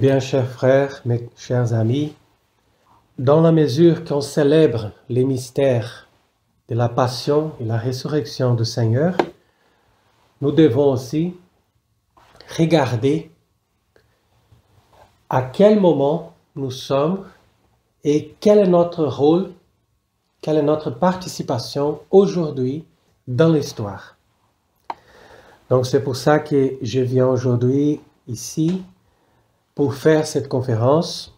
Eh bien, chers frères, mes chers amis, dans la mesure qu'on célèbre les mystères de la passion et la résurrection du Seigneur, nous devons aussi regarder à quel moment nous sommes et quel est notre rôle, quelle est notre participation aujourd'hui dans l'histoire. Donc c'est pour ça que je viens aujourd'hui ici pour faire cette conférence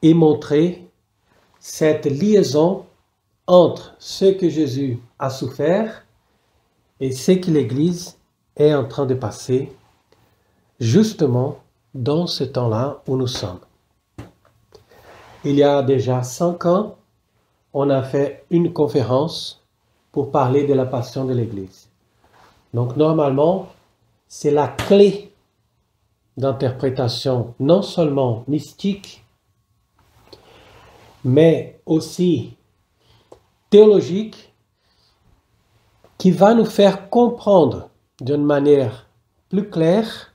et montrer cette liaison entre ce que Jésus a souffert et ce que l'Église est en train de passer justement dans ce temps-là où nous sommes. Il y a déjà 5 ans, on a fait une conférence pour parler de la passion de l'Église. Donc normalement, c'est la clé d'interprétation non seulement mystique, mais aussi théologique, qui va nous faire comprendre d'une manière plus claire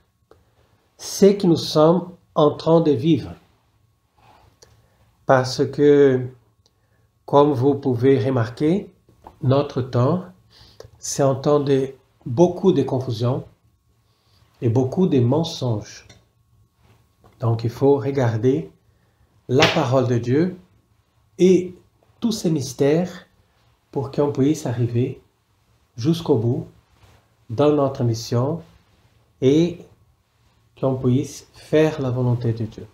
ce que nous sommes en train de vivre. Parce que, comme vous pouvez remarquer, notre temps, c'est un temps de beaucoup de confusion et beaucoup de mensonges. Donc il faut regarder la parole de Dieu et tous ces mystères pour qu'on puisse arriver jusqu'au bout dans notre mission et qu'on puisse faire la volonté de Dieu.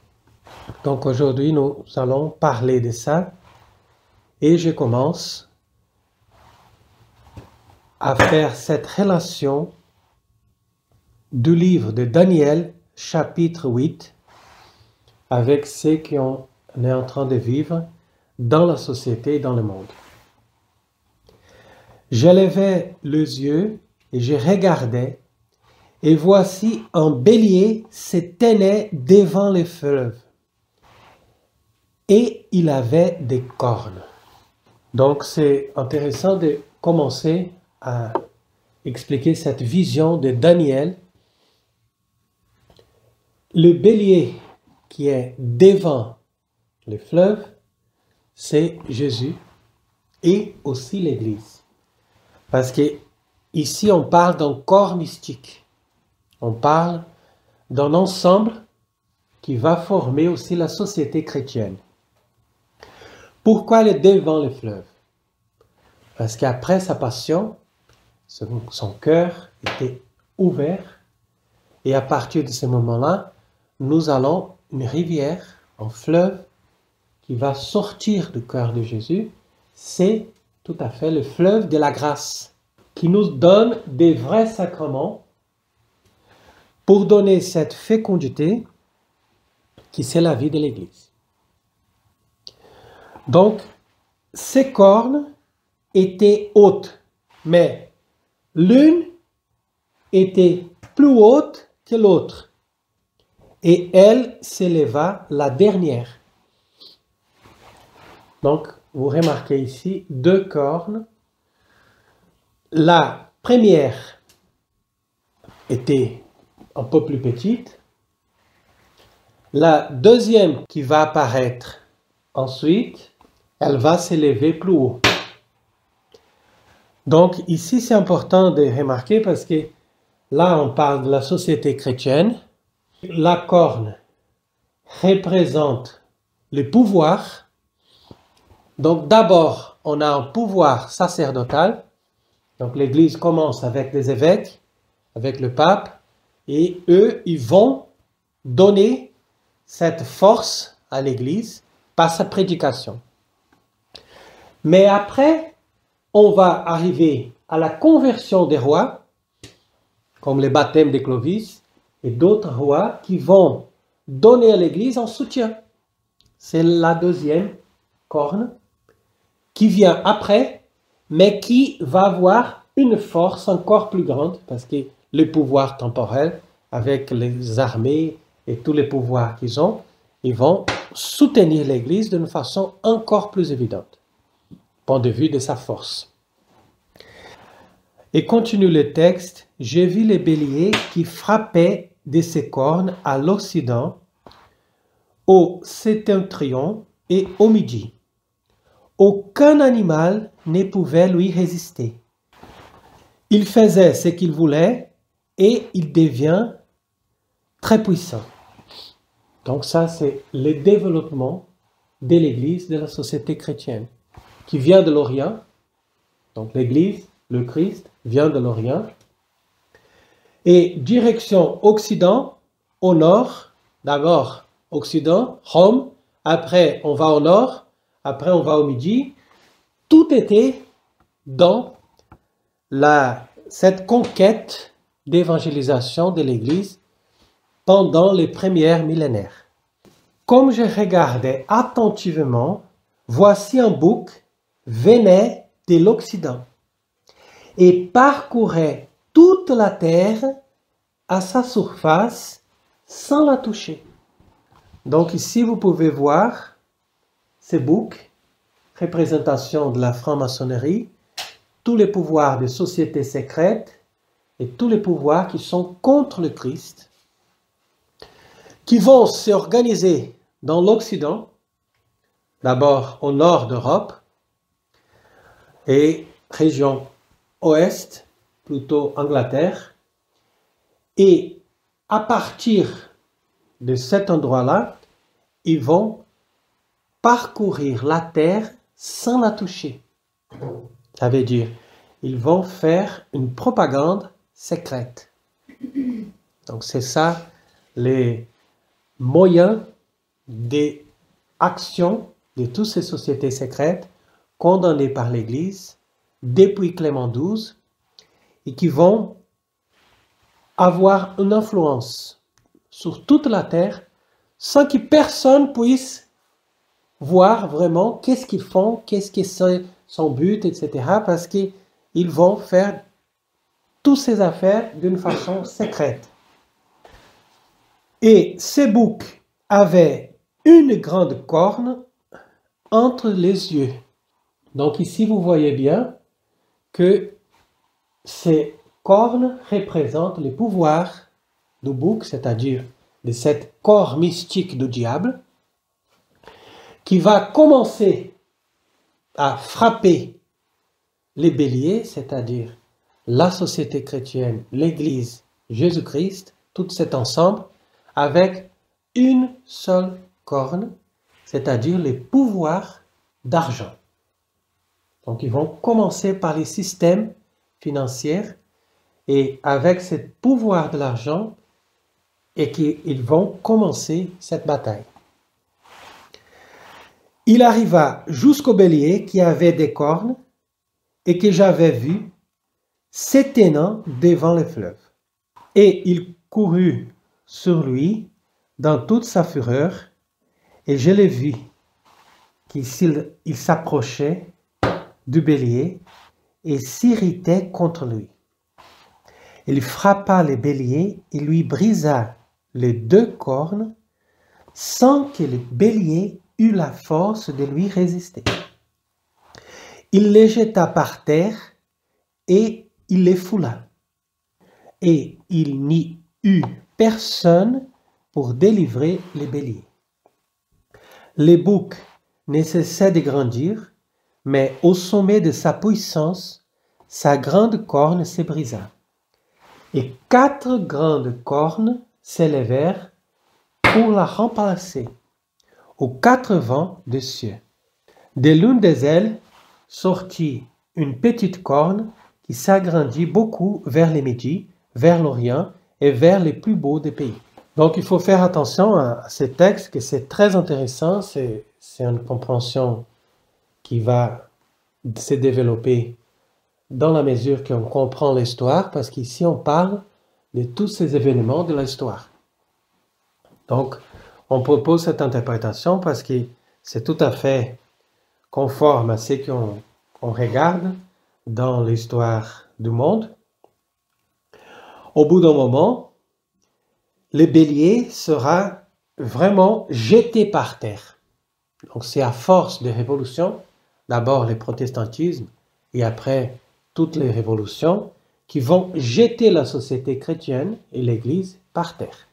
Donc aujourd'hui, nous allons parler de ça et je commence à faire cette relation du livre de Daniel, chapitre 8, avec ce qu'on est en train de vivre dans la société et dans le monde. Je levai les yeux et je regardais, et voici un bélier se tenait devant le fleuve, et il avait des cornes. Donc c'est intéressant de commencer à expliquer cette vision de Daniel. Le bélier qui est devant le fleuve, c'est Jésus et aussi l'Église. Parce que ici on parle d'un corps mystique. On parle d'un ensemble qui va former aussi la société chrétienne. Pourquoi il est devant le fleuve? Parce qu'après sa passion, son cœur était ouvert et à partir de ce moment-là, nous allons une rivière, un fleuve qui va sortir du cœur de Jésus. C'est tout à fait le fleuve de la grâce qui nous donne des vrais sacrements pour donner cette fécondité qui c'est la vie de l'Église. Donc, ces cornes étaient hautes, mais l'une était plus haute que l'autre. Et elle s'éleva la dernière. Donc, vous remarquez ici 2 cornes. La première était un peu plus petite. La deuxième qui va apparaître ensuite, elle va s'élever plus haut. Donc ici, c'est important de remarquer parce que là, on parle de la société chrétienne. La corne représente le pouvoir. Donc d'abord, on a un pouvoir sacerdotal. Donc l'Église commence avec les évêques, avec le pape, et eux, ils vont donner cette force à l'Église par sa prédication. Mais après, on va arriver à la conversion des rois, comme le baptême de Clovis, et d'autres rois qui vont donner à l'Église un soutien. C'est la deuxième corne qui vient après, mais qui va avoir une force encore plus grande, parce que le pouvoir temporel, avec les armées et tous les pouvoirs qu'ils ont, ils vont soutenir l'Église d'une façon encore plus évidente, point de vue de sa force. Et continue le texte, « J'ai vu les béliers qui frappaient de ses cornes à l'Occident, au septentrion et au midi. Aucun animal ne pouvait lui résister. Il faisait ce qu'il voulait et il devient très puissant. Donc ça, c'est le développement de l'Église, de la société chrétienne, qui vient de l'Orient. Donc l'Église, le Christ, vient de l'Orient. Et direction Occident, au nord, d'abord Occident, Rome, après on va au nord, après on va au midi. Tout était dans cette conquête d'évangélisation de l'Église pendant les premiers millénaires. Comme je regardais attentivement, voici un bouc venait de l'Occident et parcourait toute la terre à sa surface sans la toucher. Donc ici, vous pouvez voir ce bouc, représentation de la franc-maçonnerie, tous les pouvoirs des sociétés secrètes et tous les pouvoirs qui sont contre le Christ, qui vont s'organiser dans l'Occident, d'abord au nord d'Europe et région ouest, plutôt Angleterre, et à partir de cet endroit-là, ils vont parcourir la terre sans la toucher. Ça veut dire, ils vont faire une propagande secrète. Donc c'est ça les moyens d'action de toutes ces sociétés secrètes condamnées par l'Église depuis Clément XII et qui vont avoir une influence sur toute la terre sans que personne puisse voir vraiment qu'est-ce qu'ils font, qu'est-ce qui est son but, etc. parce qu'ils vont faire toutes ces affaires d'une façon secrète. Et ces boucs avaient une grande corne entre les yeux. Donc ici, vous voyez bien que ces cornes représentent les pouvoirs du bouc, c'est-à-dire de cette corps mystique du diable, qui va commencer à frapper les béliers, c'est-à-dire la société chrétienne, l'Église, Jésus-Christ, tout cet ensemble, avec une seule corne, c'est-à-dire les pouvoirs d'argent. Donc ils vont commencer par les systèmes financiers et avec ce pouvoir de l'argent, et qu'ils vont commencer cette bataille. Il arriva jusqu'au bélier qui avait des cornes et que j'avais vu s'éteignant devant le fleuve. Et il courut sur lui dans toute sa fureur, et je l'ai vu qu'il s'approchait du bélier et s'irritait contre lui. Il frappa le bélier et lui brisa les deux cornes sans que le bélier eût la force de lui résister. Il les jeta par terre et il les foula. Et il n'y eut personne pour délivrer le bélier. Le bouc ne cessait de grandir, mais au sommet de sa puissance, sa grande corne se brisa. Et 4 grandes cornes s'élevèrent pour la remplacer aux 4 vents des cieux. De l'une des ailes sortit une petite corne qui s'agrandit beaucoup vers le midi, vers l'Orient et vers les plus beaux des pays. Donc il faut faire attention à ces textes, que c'est très intéressant, c'est une compréhension qui va se développer dans la mesure qu'on comprend l'histoire, parce qu'ici on parle de tous ces événements de l'histoire. Donc, on propose cette interprétation parce que c'est tout à fait conforme à ce qu'on regarde dans l'histoire du monde. Au bout d'un moment, le bélier sera vraiment jeté par terre. Donc, c'est à force de révolutions, d'abord le protestantisme et après toutes les révolutions, qui vont jeter la société chrétienne et l'Église par terre.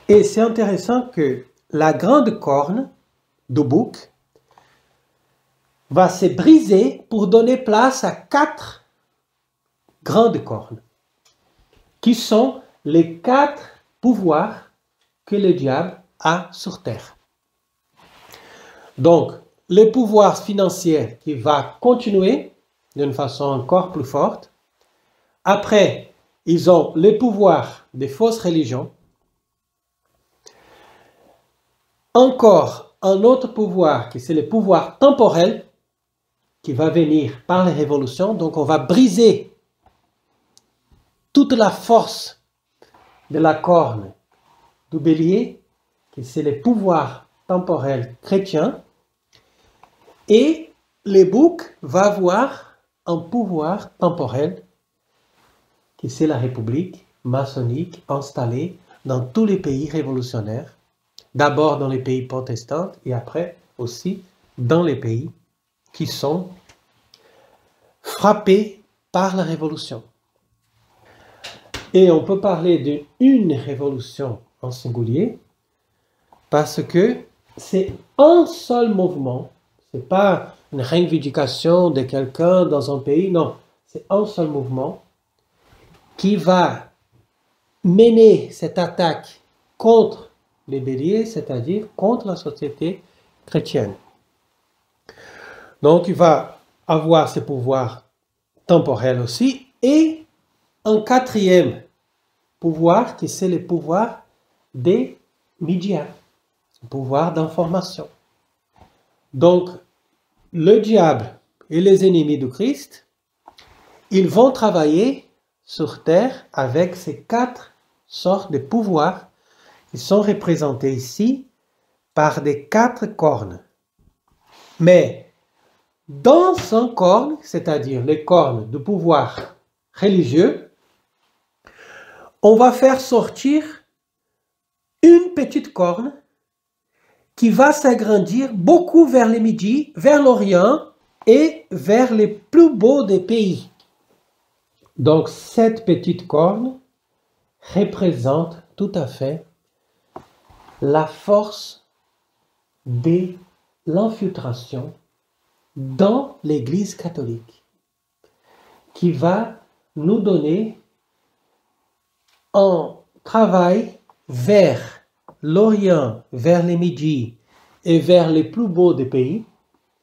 Et c'est intéressant que la grande corne du bouc va se briser pour donner place à 4 grandes cornes, qui sont les 4 pouvoirs que le diable a sur terre. Donc, le pouvoir financier qui va continuer d'une façon encore plus forte. Après, ils ont le pouvoir des fausses religions. Encore un autre pouvoir, qui c'est le pouvoir temporel, qui va venir par les révolutions. Donc on va briser toute la force de la corne du bélier, qui c'est le pouvoir temporel chrétien. Et le bouc va avoir un pouvoir temporel, qui c'est la république maçonnique installée dans tous les pays révolutionnaires. D'abord dans les pays protestants et après aussi dans les pays qui sont frappés par la révolution. Et on peut parler d'une révolution en singulier parce que c'est un seul mouvement. Ce n'est pas une revendication de quelqu'un dans un pays, non. C'est un seul mouvement qui va mener cette attaque contre les béliers, c'est-à-dire contre la société chrétienne. Donc, il va avoir ce pouvoir temporel aussi, et un 4e pouvoir, qui c'est le pouvoir des médias, le pouvoir d'information. Donc, le diable et les ennemis du Christ, ils vont travailler sur terre avec ces 4 sortes de pouvoirs qui sont représentés ici par des 4 cornes. Mais dans un corne, c'est-à-dire les cornes du pouvoir religieux, on va faire sortir une petite corne qui va s'agrandir beaucoup vers le midi, vers l'Orient et vers les plus beaux des pays. Donc cette petite corne représente tout à fait la force de l'infiltration dans l'Église catholique, qui va nous donner un travail vers l'Orient, vers les Midi et vers les plus beaux des pays,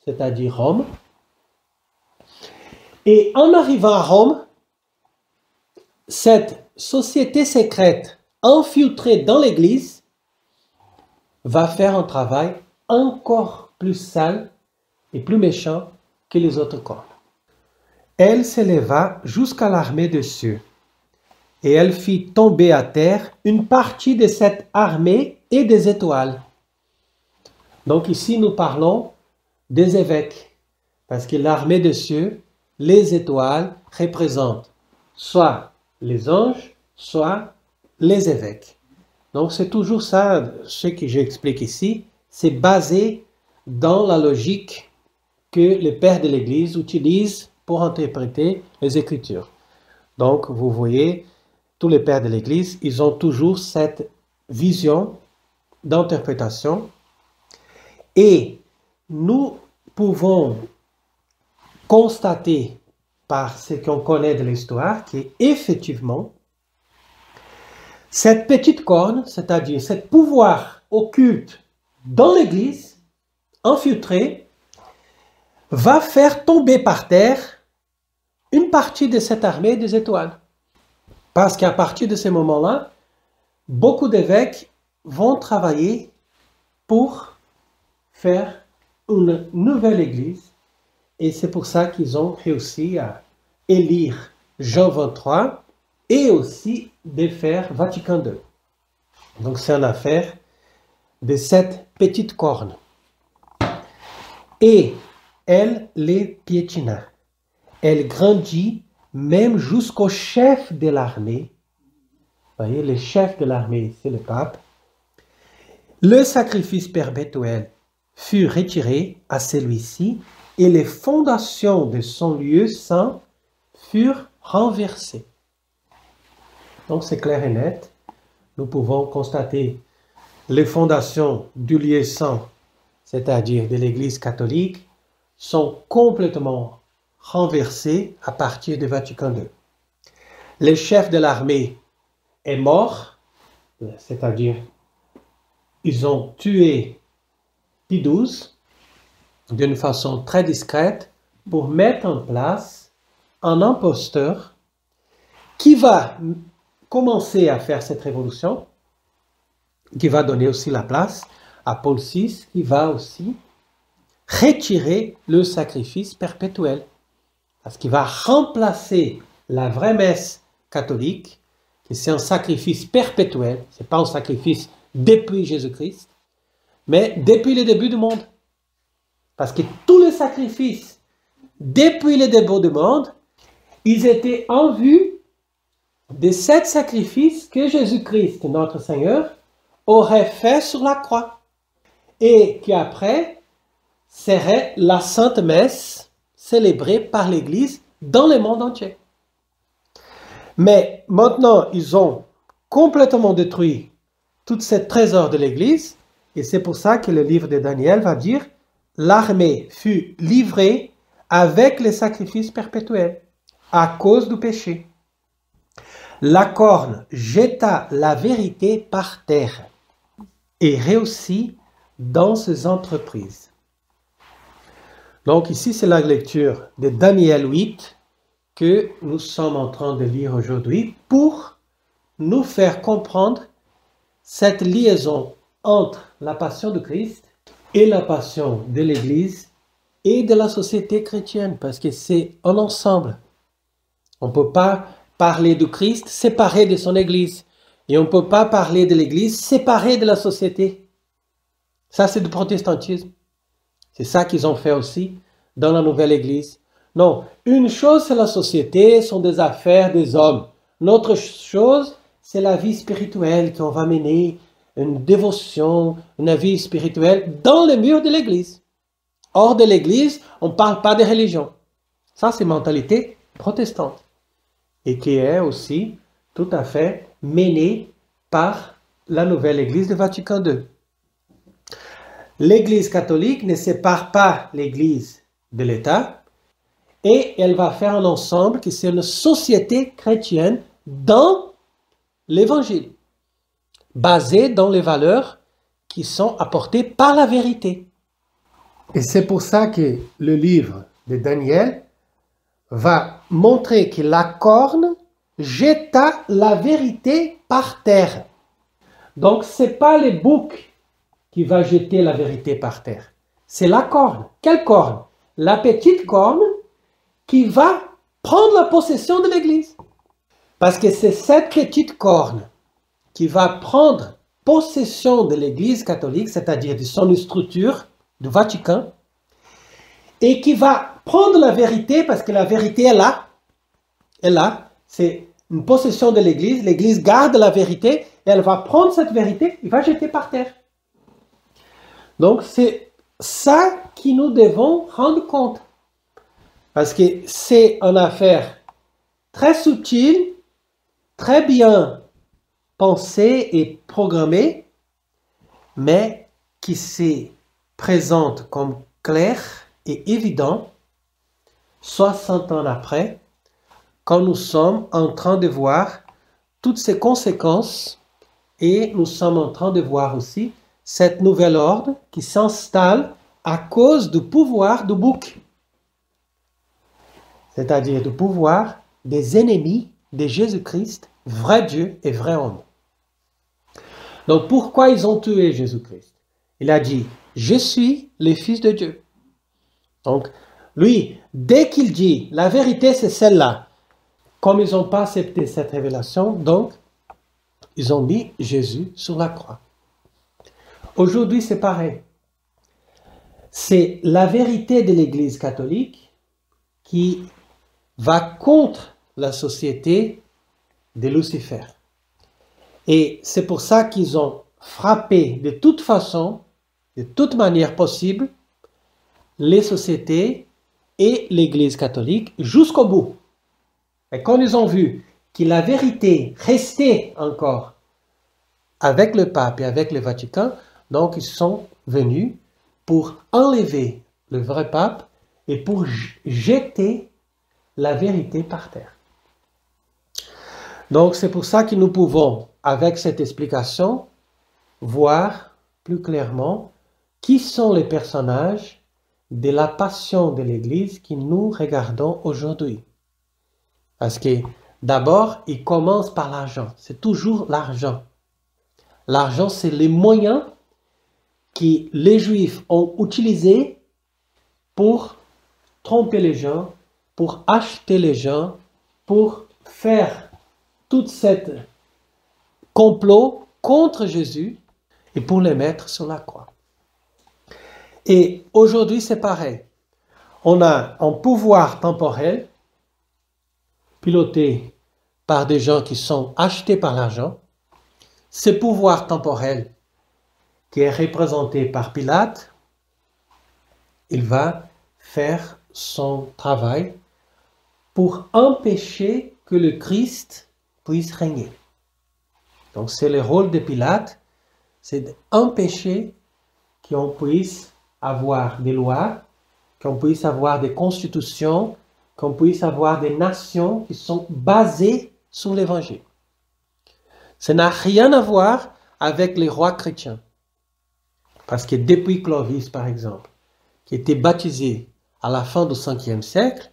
c'est-à-dire Rome. Et en arrivant à Rome, cette société secrète infiltrée dans l'Église va faire un travail encore plus sale et plus méchant que les autres cornes. Elle s'éleva jusqu'à l'armée des cieux, et elle fit tomber à terre une partie de cette armée et des étoiles. Donc ici, nous parlons des évêques, parce que l'armée des cieux, les étoiles représentent soit les anges, soit les évêques. Donc c'est toujours ça, ce que j'explique ici, c'est basé dans la logique que les pères de l'Église utilisent pour interpréter les Écritures. Donc vous voyez, tous les pères de l'Église, ils ont toujours cette vision d'interprétation, et nous pouvons constater par ce qu'on connaît de l'histoire qu'effectivement, cette petite corne, c'est-à-dire ce pouvoir occulte dans l'Église, infiltré, va faire tomber par terre une partie de cette armée des étoiles. Parce qu'à partir de ce moment-là, beaucoup d'évêques vont travailler pour faire une nouvelle Église. Et c'est pour ça qu'ils ont réussi à élire Jean XXIII et aussi de faire Vatican II. Donc c'est une affaire de cette petite corne. Et elle les piétina. Elle grandit même jusqu'au chef de l'armée. Vous voyez, le chef de l'armée, c'est le pape. Le sacrifice perpétuel fut retiré à celui-ci, et les fondations de son lieu saint furent renversées. Donc c'est clair et net. Nous pouvons constater les fondations du lieu saint, c'est-à-dire de l'Église catholique, sont complètement renversées à partir du Vatican II. Le chef de l'armée est mort, c'est-à-dire ils ont tué Pie XII d'une façon très discrète pour mettre en place un imposteur qui va commencer à faire cette révolution, qui va donner aussi la place à Paul VI, qui va aussi retirer le sacrifice perpétuel, parce qu'il va remplacer la vraie messe catholique, qui c'est un sacrifice perpétuel, c'est pas un sacrifice depuis Jésus-Christ, mais depuis le début du monde. Parce que tous les sacrifices, depuis le début du monde, ils étaient en vue de sept sacrifices que Jésus-Christ, notre Seigneur, aurait fait sur la croix. Et qui après serait la Sainte Messe célébrée par l'Église dans le monde entier. Mais maintenant, ils ont complètement détruit tout ce trésor de l'Église, et c'est pour ça que le livre de Daniel va dire « L'armée fut livrée avec les sacrifices perpétuels à cause du péché. La corne jeta la vérité par terre et réussit dans ses entreprises. » Donc ici, c'est la lecture de Daniel 8 que nous sommes en train de lire aujourd'hui pour nous faire comprendre cette liaison entre la passion de Christ et la passion de l'Église et de la société chrétienne, parce que c'est un ensemble. On ne peut pas parler de Christ séparé de son Église, et on ne peut pas parler de l'Église séparé de la société. Ça, c'est du protestantisme. C'est ça qu'ils ont fait aussi dans la nouvelle Église. Non, une chose, c'est la société, sont des affaires des hommes. Une autre chose, c'est la vie spirituelle qu'on va mener, une dévotion, une vie spirituelle dans les murs de l'Église. Hors de l'Église, on ne parle pas de religion. Ça, c'est mentalité protestante. Et qui est aussi tout à fait menée par la nouvelle Église de Vatican II. L'Église catholique ne sépare pas l'Église de l'État et elle va faire un ensemble qui c'est une société chrétienne dans l'Évangile, basée dans les valeurs qui sont apportées par la vérité. Et c'est pour ça que le livre de Daniel va montrer que la corne jeta la vérité par terre. Donc, ce n'est pas le bouc qui va jeter la vérité par terre. C'est la corne. Quelle corne? La petite corne qui va prendre la possession de l'Église. Parce que c'est cette petite corne qui va prendre possession de l'Église catholique, c'est-à-dire de son structure, du Vatican, et qui va prendre la vérité, parce que la vérité est là. Et là, c'est une possession de l'Église. L'Église garde la vérité, et elle va prendre cette vérité et va jeter par terre. Donc, c'est ça que nous devons rendre compte. Parce que c'est une affaire très subtile, très bien pensée et programmée, mais qui se présente comme claire et évident 60 ans après, quand nous sommes en train de voir toutes ces conséquences et nous sommes en train de voir aussi cette nouvel ordre qui s'installe à cause du pouvoir du bouc, c'est-à-dire du pouvoir des ennemis de Jésus-Christ, vrai Dieu et vrai homme. Donc pourquoi ils ont tué Jésus-Christ? Il a dit, je suis le Fils de Dieu. Donc lui, dès qu'il dit, la vérité c'est celle-là, comme ils n'ont pas accepté cette révélation, donc ils ont mis Jésus sur la croix. Aujourd'hui, c'est pareil. C'est la vérité de l'Église catholique qui va contre la société de Lucifer. Et c'est pour ça qu'ils ont frappé de toute façon, de toute manière possible, les sociétés et l'Église catholique jusqu'au bout. Et quand ils ont vu que la vérité restait encore avec le pape et avec le Vatican, donc ils sont venus pour enlever le vrai pape et pour jeter la vérité par terre. Donc c'est pour ça que nous pouvons, avec cette explication, voir plus clairement qui sont les personnages de la passion de l'Église que nous regardons aujourd'hui. Parce que d'abord, il commence par l'argent. C'est toujours l'argent. L'argent, c'est les moyens que les Juifs ont utilisés pour tromper les gens, pour acheter les gens, pour faire tout cet complot contre Jésus et pour les mettre sur la croix. Et aujourd'hui, c'est pareil. On a un pouvoir temporel piloté par des gens qui sont achetés par l'argent. Ce pouvoir temporel qui est représenté par Pilate, il va faire son travail pour empêcher que le Christ puisse régner. Donc c'est le rôle de Pilate, c'est d'empêcher qu'on puisse avoir des lois, qu'on puisse avoir des constitutions, qu'on puisse avoir des nations qui sont basées sur l'évangile. Ça n'a rien à voir avec les rois chrétiens. Parce que depuis Clovis, par exemple, qui était baptisé à la fin du 5e siècle,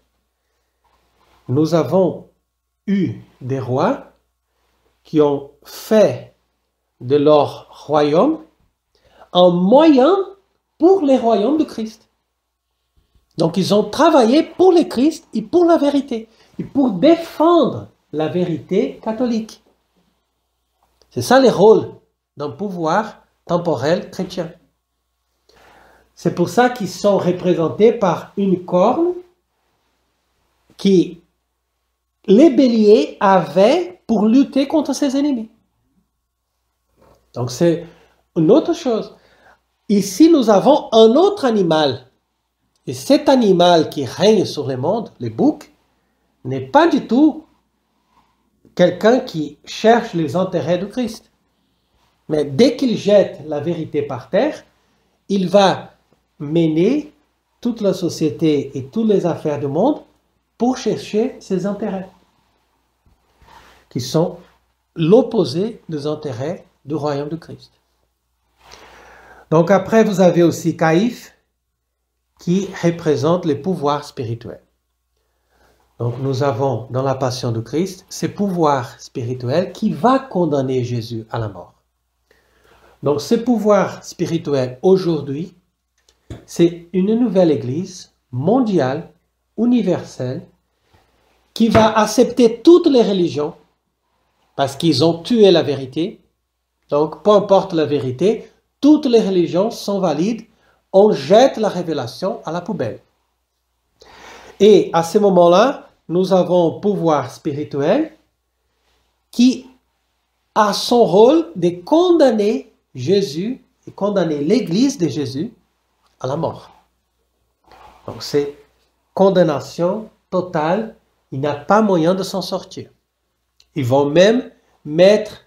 nous avons eu des rois qui ont fait de leur royaume un moyen pour les royaumes de Christ. Donc ils ont travaillé pour le Christ et pour la vérité, et pour défendre la vérité catholique. C'est ça le rôle d'un pouvoir temporel chrétien. C'est pour ça qu'ils sont représentés par une corne qui les béliers avaient pour lutter contre ses ennemis. Donc c'est une autre chose. Ici, nous avons un autre animal. Et cet animal qui règne sur le monde, le bouc, n'est pas du tout quelqu'un qui cherche les intérêts du Christ. Mais dès qu'il jette la vérité par terre, il va mener toute la société et toutes les affaires du monde pour chercher ses intérêts, qui sont l'opposé des intérêts du royaume de Christ. Donc après, vous avez aussi Caïphe, qui représente le pouvoir spirituel. Donc nous avons dans la passion de Christ ce pouvoir spirituel qui va condamner Jésus à la mort. Donc ce pouvoir spirituel aujourd'hui, c'est une nouvelle église mondiale, universelle, qui va accepter toutes les religions parce qu'ils ont tué la vérité. Donc peu importe la vérité, toutes les religions sont valides. On jette la révélation à la poubelle. Et à ce moment-là, nous avons un pouvoir spirituel qui a son rôle de condamner Jésus et condamner l'Église de Jésus à la mort. Donc c'est condamnation totale, il n'y a pas moyen de s'en sortir. Ils vont même mettre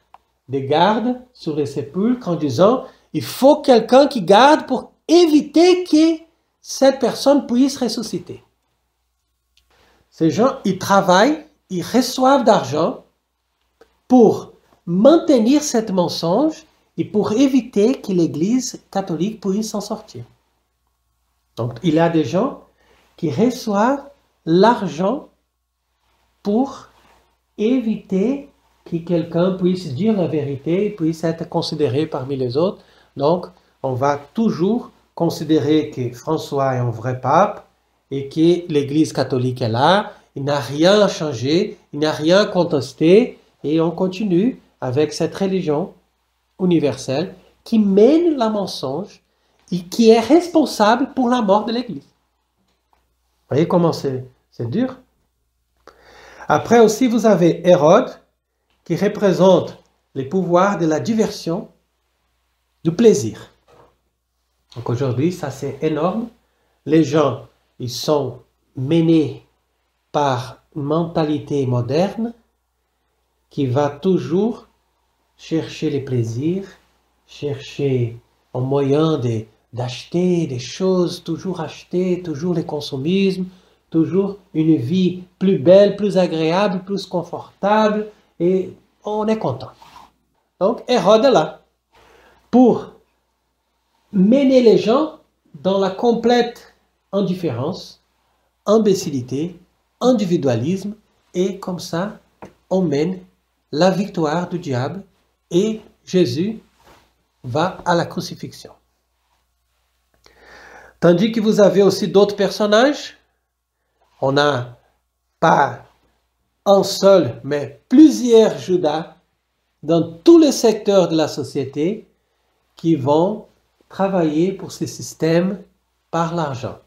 des gardes sur les sépulcres en disant il faut quelqu'un qui garde pour éviter que cette personne puisse ressusciter. Ces gens, ils travaillent, ils reçoivent d'argent pour maintenir ce mensonge et pour éviter que l'Église catholique puisse s'en sortir. Donc, il y a des gens qui reçoivent l'argent pour éviter que quelqu'un puisse dire la vérité, puisse être considéré parmi les autres. Donc, on va toujours considérer que François est un vrai pape et que l'Église catholique est là, il n'a rien à changer, il n'a rien à contester, et on continue avec cette religion universelle qui mène le mensonge et qui est responsable pour la mort de l'Église. Vous voyez comment c'est dur? Après aussi, vous avez Hérode, qui représente les pouvoirs de la diversion, du plaisir. Donc aujourd'hui, ça c'est énorme. Les gens, ils sont menés par une mentalité moderne qui va toujours chercher les plaisirs, chercher un moyen d'acheter des choses, toujours acheter, toujours les consumismes, toujours une vie plus belle, plus agréable, plus confortable, et on est content. Donc Hérode est là pour mener les gens dans la complète indifférence, imbécilité, individualisme, et comme ça, on mène la victoire du diable et Jésus va à la crucifixion. Tandis que vous avez aussi d'autres personnages, on n'a pas un seul, mais plusieurs Judas dans tous les secteurs de la société qui vont travailler pour ces systèmes par l'argent.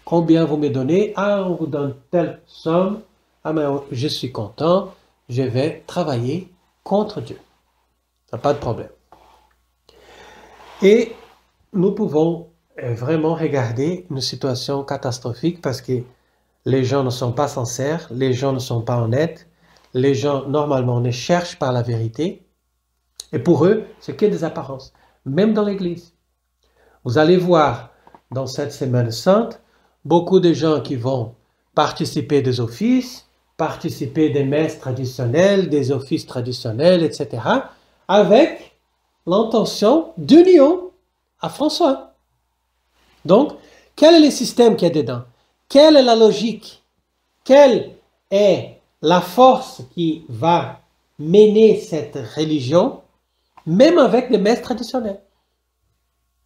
Combien vous me donnez? Ah, on vous donne telle somme. Ah, mais je suis content, je vais travailler contre Dieu. Ça n'a pas de problème. Et nous pouvons vraiment regarder une situation catastrophique parce que les gens ne sont pas sincères, les gens ne sont pas honnêtes, les gens normalement ne cherchent pas la vérité. Et pour eux, c'est que des apparences, même dans l'Église. Vous allez voir dans cette semaine sainte, beaucoup de gens qui vont participer des offices, participer des messes traditionnelles, des offices traditionnels, etc., avec l'intention d'union à François. Donc, quel est le système qui est dedans? Quelle est la logique? Quelle est la force qui va mener cette religion, même avec des messes traditionnelles?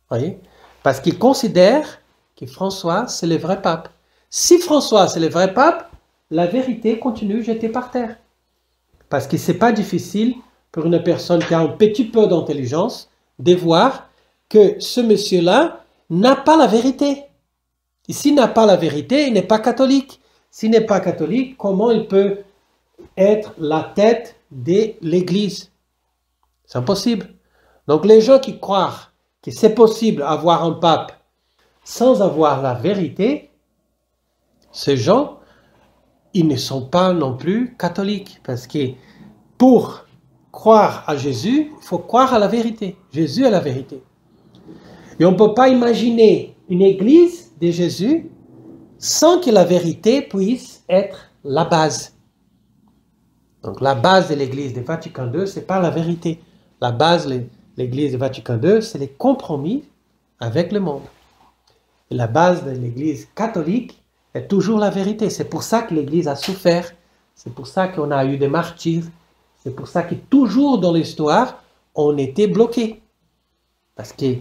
Voyez? Parce qu'ils considèrent que François, c'est le vrai pape. Si François, c'est le vrai pape, la vérité continue jetée par terre. Parce que ce n'est pas difficile pour une personne qui a un petit peu d'intelligence de voir que ce monsieur-là n'a pas la vérité. Et s'il n'a pas la vérité, il n'est pas catholique. S'il n'est pas catholique, comment il peut être la tête de l'Église? C'est impossible. Donc les gens qui croient que c'est possible d'avoir un pape sans avoir la vérité, ces gens, ils ne sont pas non plus catholiques. Parce que pour croire à Jésus, il faut croire à la vérité. Jésus est la vérité. Et on ne peut pas imaginer une église de Jésus sans que la vérité puisse être la base. Donc la base de l'église de Vatican II, ce n'est pas la vérité. La base de l'église de Vatican II, c'est les compromis avec le monde. Et la base de l'église catholique est toujours la vérité. C'est pour ça que l'église a souffert. C'est pour ça qu'on a eu des martyrs. C'est pour ça que toujours dans l'histoire, on était bloqué. Parce que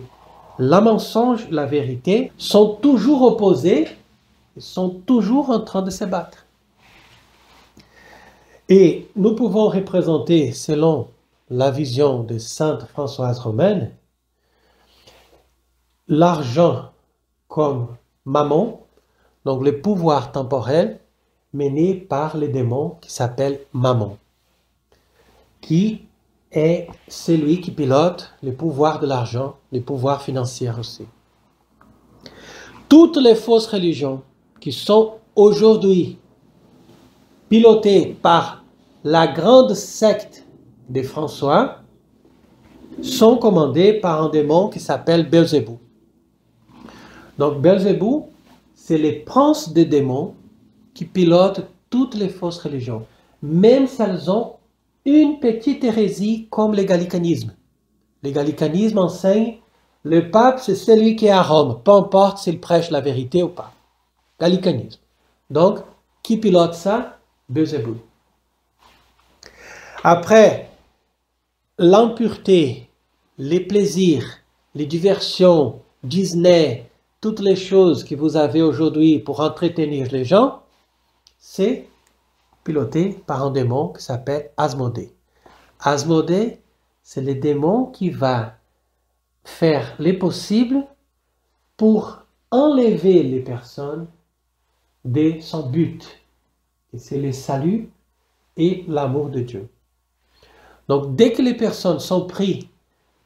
le mensonge et la vérité sont toujours opposés et sont toujours en train de se battre. Et nous pouvons représenter, selon la vision de Sainte Françoise Romaine, l'argent comme mammon, donc le pouvoir temporel mené par les démons qui s'appellent mammon, qui est celui qui pilote le pouvoir de l'argent, le pouvoir financier aussi. Toutes les fausses religions qui sont aujourd'hui pilotées par la grande secte de François sont commandées par un démon qui s'appelle Belzébuth. Donc Belzébuth, c'est le prince des démons qui pilote toutes les fausses religions, même si elles ont une petite hérésie comme le gallicanisme. Le gallicanisme enseigne le pape, c'est celui qui est à Rome, peu importe s'il prêche la vérité ou pas. Gallicanisme. Donc, qui pilote ça? Belzébuth. Après, l'impureté, les plaisirs, les diversions, Disney, toutes les choses que vous avez aujourd'hui pour entretenir les gens, c'est piloté par un démon qui s'appelle Asmodée. Asmodée, c'est le démon qui va faire les possibles pour enlever les personnes de son but. Et c'est le salut et l'amour de Dieu. Donc, dès que les personnes sont prises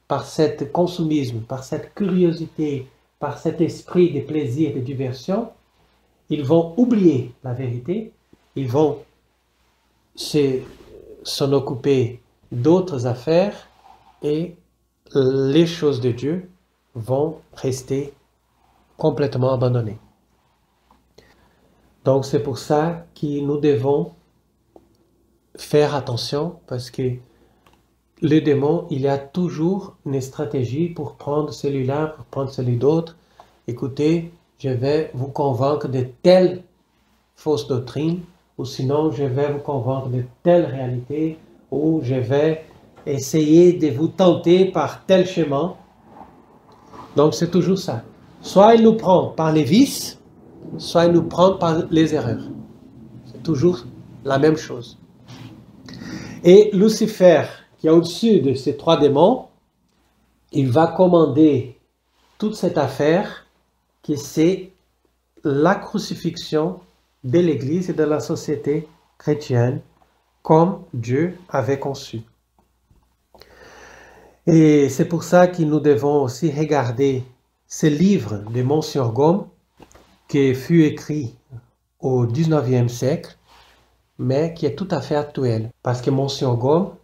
par ce consumisme, par cette curiosité, par cet esprit de plaisir et de diversion, ils vont oublier la vérité, ils vont s'en occuper d'autres affaires et les choses de Dieu vont rester complètement abandonnées. Donc c'est pour ça que nous devons faire attention parce que le démon, il y a toujours une stratégie pour prendre celui-là, pour prendre celui d'autre. Écoutez, je vais vous convaincre de telle fausse doctrine, ou sinon je vais vous convaincre de telle réalité, ou je vais essayer de vous tenter par tel chemin. Donc c'est toujours ça. Soit il nous prend par les vices, soit il nous prend par les erreurs. C'est toujours la même chose. Et Lucifer, qui est au-dessus de ces trois démons, il va commander toute cette affaire qui c'est la crucifixion de l'Église et de la société chrétienne comme Dieu avait conçu. Et c'est pour ça que nous devons aussi regarder ce livre de Monsieur Gaume qui fut écrit au 19e siècle, mais qui est tout à fait actuel. Parce que Monsieur Gaume,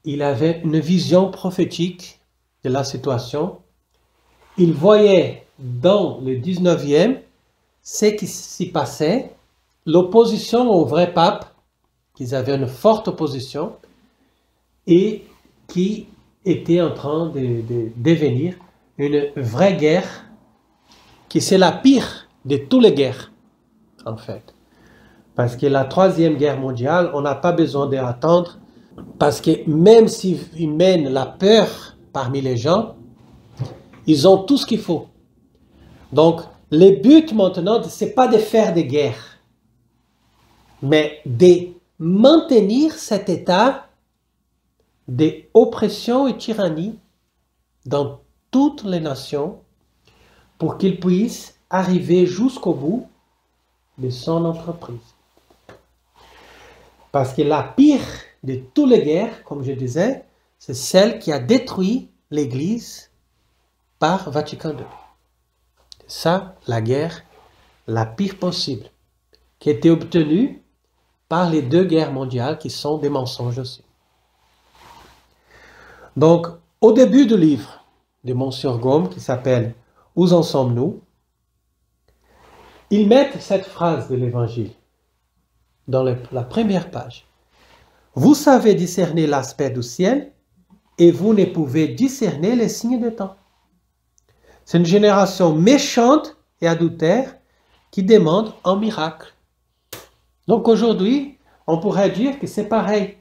il avait une vision prophétique de la situation. Il voyait dans le 19e ce qui s'y passait, l'opposition au vrai pape, qu'ils avaient une forte opposition, et qui était en train de devenir une vraie guerre, qui c'est la pire de toutes les guerres, en fait. Parce que la Troisième Guerre mondiale, on n'a pas besoin d'attendre, parce que même s'ils mènent la peur parmi les gens, ils ont tout ce qu'il faut. Donc, le but maintenant, ce n'est pas de faire des guerres, mais de maintenir cet état d'oppression et tyrannie dans toutes les nations pour qu'ils puissent arriver jusqu'au bout de son entreprise. Parce que la pire de toutes les guerres, comme je disais, c'est celle qui a détruit l'Église par Vatican II. C'est ça, la guerre la pire possible, qui a été obtenue par les deux guerres mondiales qui sont des mensonges aussi. Donc, au début du livre de Monsieur Gaume, qui s'appelle « Où en sommes-nous ?», ils mettent cette phrase de l'Évangile dans la première page. « Vous savez discerner l'aspect du ciel et vous ne pouvez discerner les signes des temps. » C'est une génération méchante et adultère qui demande un miracle. Donc aujourd'hui, on pourrait dire que c'est pareil.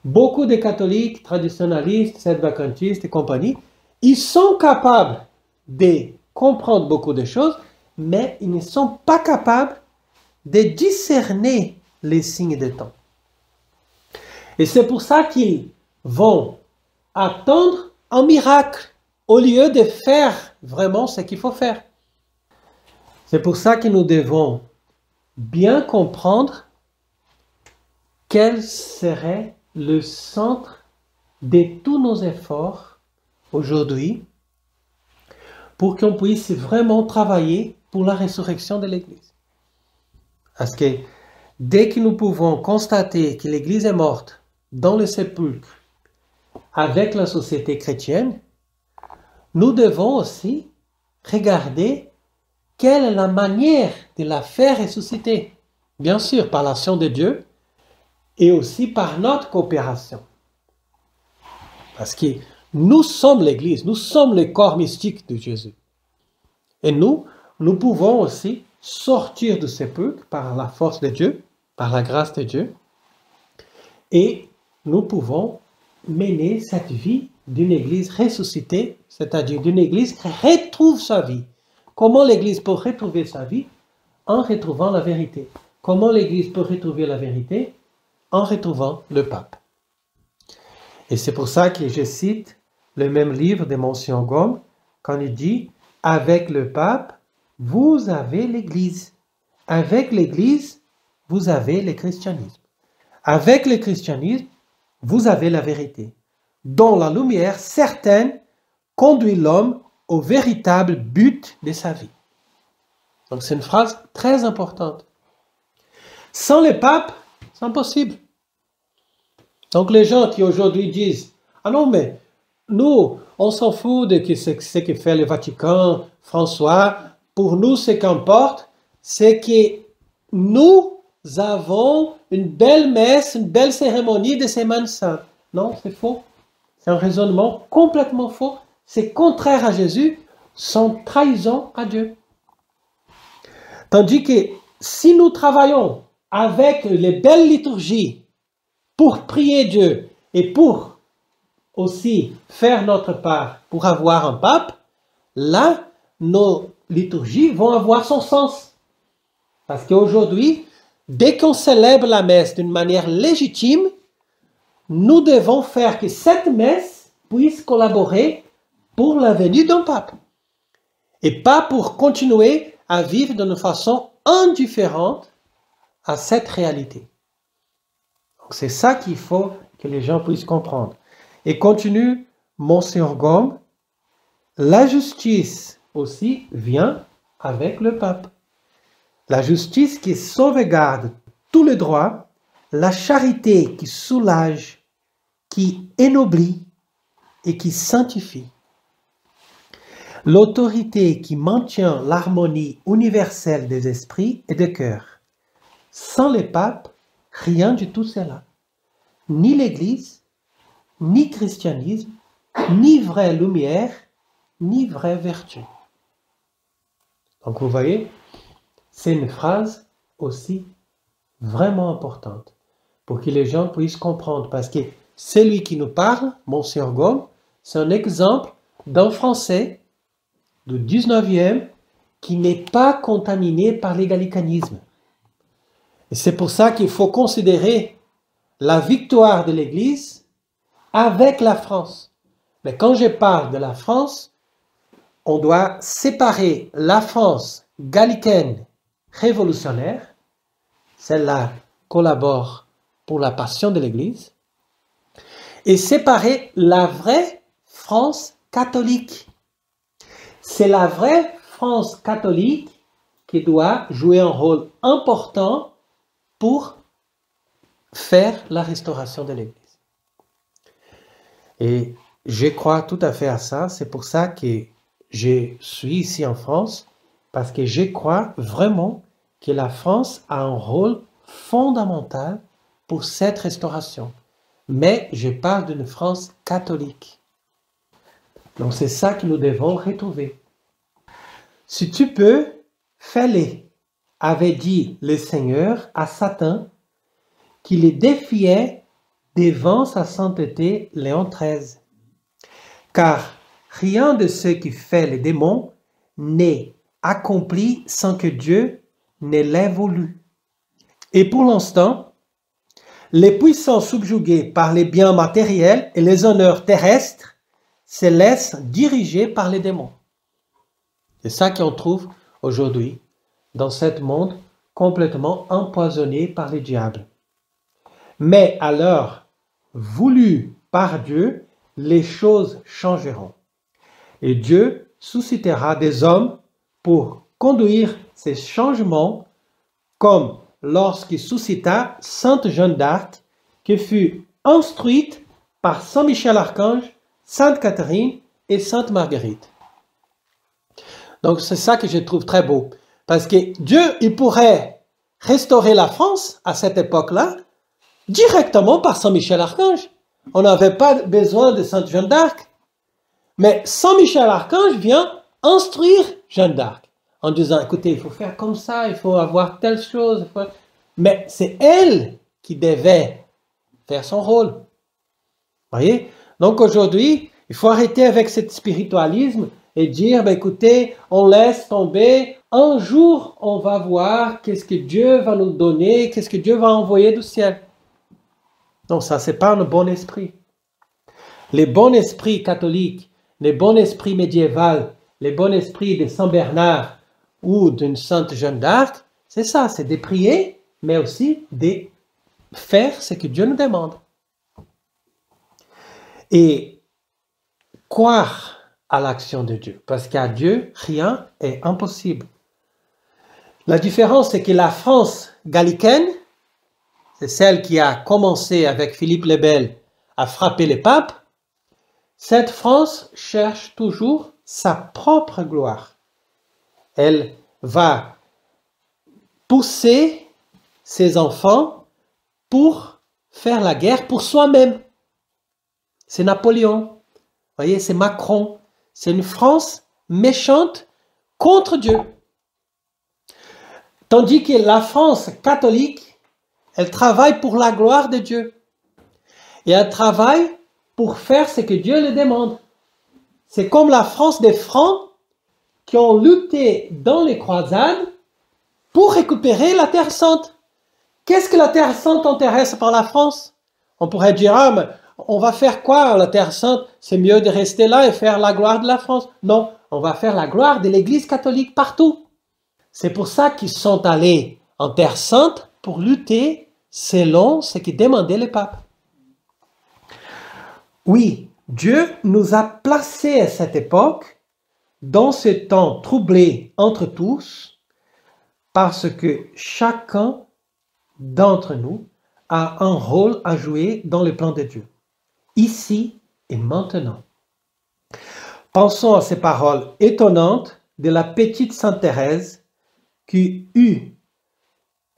Beaucoup de catholiques, traditionnalistes, septvacantistes et compagnie, ils sont capables de comprendre beaucoup de choses, mais ils ne sont pas capables de discerner les signes des temps. Et c'est pour ça qu'ils vont attendre un miracle au lieu de faire vraiment ce qu'il faut faire. C'est pour ça que nous devons bien comprendre quel serait le centre de tous nos efforts aujourd'hui pour qu'on puisse vraiment travailler pour la résurrection de l'Église. Parce que dès que nous pouvons constater que l'Église est morte dans le sépulcre avec la société chrétienne, nous devons aussi regarder quelle est la manière de la faire ressusciter. Bien sûr, par l'action de Dieu et aussi par notre coopération. Parce que nous sommes l'Église, nous sommes le corps mystique de Jésus. Et nous pouvons aussi sortir du sépulcre par la force de Dieu, par la grâce de Dieu, et nous pouvons mener cette vie d'une Église ressuscitée, c'est-à-dire d'une Église qui retrouve sa vie. Comment l'Église peut retrouver sa vie? En retrouvant la vérité. Comment l'Église peut retrouver la vérité? En retrouvant le pape. Et c'est pour ça que je cite le même livre de Monsieur Gaume, quand il dit « Avec le pape, vous avez l'Église. Avec l'Église, vous avez le christianisme. Avec le christianisme, vous avez la vérité, dont la lumière certaine conduit l'homme au véritable but de sa vie. » Donc c'est une phrase très importante. Sans le pape, c'est impossible. Donc les gens qui aujourd'hui disent, ah non mais nous, on s'en fout de ce que fait le Vatican, François, pour nous ce qu'importe, c'est que nous avons une belle messe, une belle cérémonie de Semaine Sainte. Non, c'est faux. C'est un raisonnement complètement faux. C'est contraire à Jésus, sans trahison à Dieu. Tandis que si nous travaillons avec les belles liturgies pour prier Dieu et pour aussi faire notre part pour avoir un pape, là, nos liturgies vont avoir son sens. Parce qu'aujourd'hui, dès qu'on célèbre la messe d'une manière légitime, nous devons faire que cette messe puisse collaborer pour la venue d'un pape. Et pas pour continuer à vivre d'une façon indifférente à cette réalité. Donc c'est ça qu'il faut que les gens puissent comprendre. Et continue Monseigneur Gaume, la justice aussi vient avec le pape. La justice qui sauvegarde tous les droits, la charité qui soulage, qui ennoblit et qui sanctifie. L'autorité qui maintient l'harmonie universelle des esprits et des cœurs. Sans les papes, rien du tout cela. Ni l'Église, ni christianisme, ni vraie lumière, ni vraie vertu. Donc vous voyez, c'est une phrase aussi vraiment importante pour que les gens puissent comprendre. Parce que celui qui nous parle, Monseigneur Gaume, c'est un exemple d'un Français du 19e qui n'est pas contaminé par l'égalicanisme. Et c'est pour ça qu'il faut considérer la victoire de l'Église avec la France. Mais quand je parle de la France, on doit séparer la France gallicaine révolutionnaire, celle-là collabore pour la passion de l'Église, et séparer la vraie France catholique. C'est la vraie France catholique qui doit jouer un rôle important pour faire la restauration de l'Église. Et je crois tout à fait à ça. C'est pour ça que je suis ici en France, parce que je crois vraiment que la France a un rôle fondamental pour cette restauration. Mais je parle d'une France catholique. Donc c'est ça que nous devons retrouver. Si tu peux, fais-le, avait dit le Seigneur à Satan, qui le défiait devant sa sainteté Léon XIII. Car rien de ce qui fait les démons n'est accompli sans que Dieu ne l'ait voulu. Et pour l'instant, les puissants subjugués par les biens matériels et les honneurs terrestres se laissent diriger par les démons. C'est ça qu'on trouve aujourd'hui dans ce monde complètement empoisonné par les diables. Mais à l'heure voulue par Dieu, les choses changeront. Et Dieu suscitera des hommes pour conduire ces changements, comme lorsqu'il suscita Sainte Jeanne d'Arc, qui fut instruite par Saint Michel Archange, Sainte Catherine et Sainte Marguerite. Donc c'est ça que je trouve très beau. Parce que Dieu, il pourrait restaurer la France à cette époque-là directement par Saint Michel Archange. On n'avait pas besoin de Sainte Jeanne d'Arc. Mais Saint Michel Archange vient instruire Jeanne d'Arc en disant, écoutez, il faut faire comme ça, il faut avoir telle chose. Mais c'est elle qui devait faire son rôle. Voyez? Donc aujourd'hui, il faut arrêter avec ce spiritualisme et dire, écoutez, on laisse tomber. Un jour, on va voir qu'est-ce que Dieu va nous donner, qu'est-ce que Dieu va envoyer du ciel. Non, ça, c'est pas un bon esprit. Les bons esprits catholiques, les bons esprits médiévaux, les bons esprits de Saint Bernard ou d'une Sainte Jeanne d'Arc, c'est ça, c'est de prier, mais aussi de faire ce que Dieu nous demande. Et croire à l'action de Dieu, parce qu'à Dieu, rien est impossible. La différence, c'est que la France gallicaine, c'est celle qui a commencé avec Philippe le Bel à frapper les papes, cette France cherche toujours sa propre gloire. Elle va pousser ses enfants pour faire la guerre pour soi-même. C'est Napoléon, vous voyez, c'est Macron. C'est une France méchante contre Dieu. Tandis que la France catholique, elle travaille pour la gloire de Dieu. Et elle travaille pour faire ce que Dieu lui demande. C'est comme la France des Francs qui ont lutté dans les croisades pour récupérer la Terre Sainte. Qu'est-ce que la Terre Sainte intéresse par la France? On pourrait dire, ah, mais on va faire quoi la Terre Sainte? C'est mieux de rester là et faire la gloire de la France. Non, on va faire la gloire de l'Église catholique partout. C'est pour ça qu'ils sont allés en Terre Sainte pour lutter selon ce que demandaient les papes. Oui, Dieu nous a placés à cette époque, dans ce temps troublé entre tous, parce que chacun d'entre nous a un rôle à jouer dans le plan de Dieu, ici et maintenant. Pensons à ces paroles étonnantes de la petite Sainte Thérèse qui eut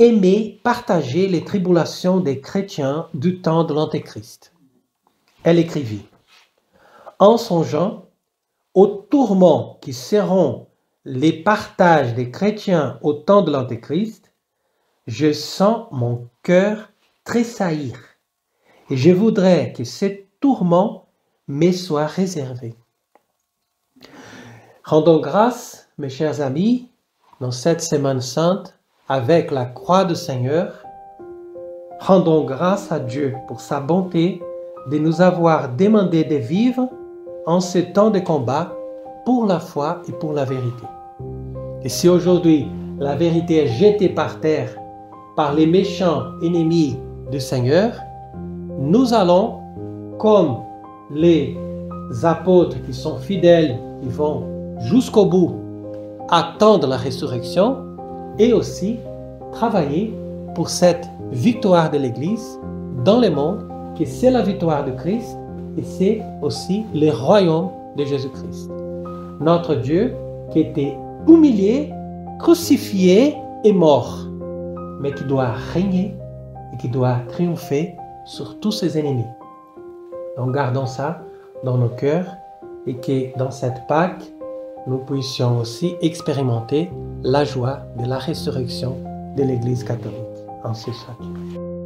aimé partager les tribulations des chrétiens du temps de l'Antéchrist. Elle écrivit: « En songeant aux tourments qui seront les partages des chrétiens au temps de l'Antéchrist, je sens mon cœur tressaillir et je voudrais que ces tourments me soient réservés. » Rendons grâce, mes chers amis, dans cette Semaine Sainte, avec la croix du Seigneur, rendons grâce à Dieu pour sa bonté de nous avoir demandé de vivre en ce temps de combat pour la foi et pour la vérité. Et si aujourd'hui la vérité est jetée par terre par les méchants ennemis du Seigneur, nous allons, comme les apôtres qui sont fidèles, qui vont jusqu'au bout, attendre la résurrection et aussi travailler pour cette victoire de l'Église dans le monde, que c'est la victoire de Christ et c'est aussi le royaume de Jésus-Christ. Notre Dieu qui était humilié, crucifié et mort, mais qui doit régner et qui doit triompher sur tous ses ennemis. Donc gardons ça dans nos cœurs et que dans cette Pâque, nous puissions aussi expérimenter la joie de la résurrection de l'Église catholique en ce chaque.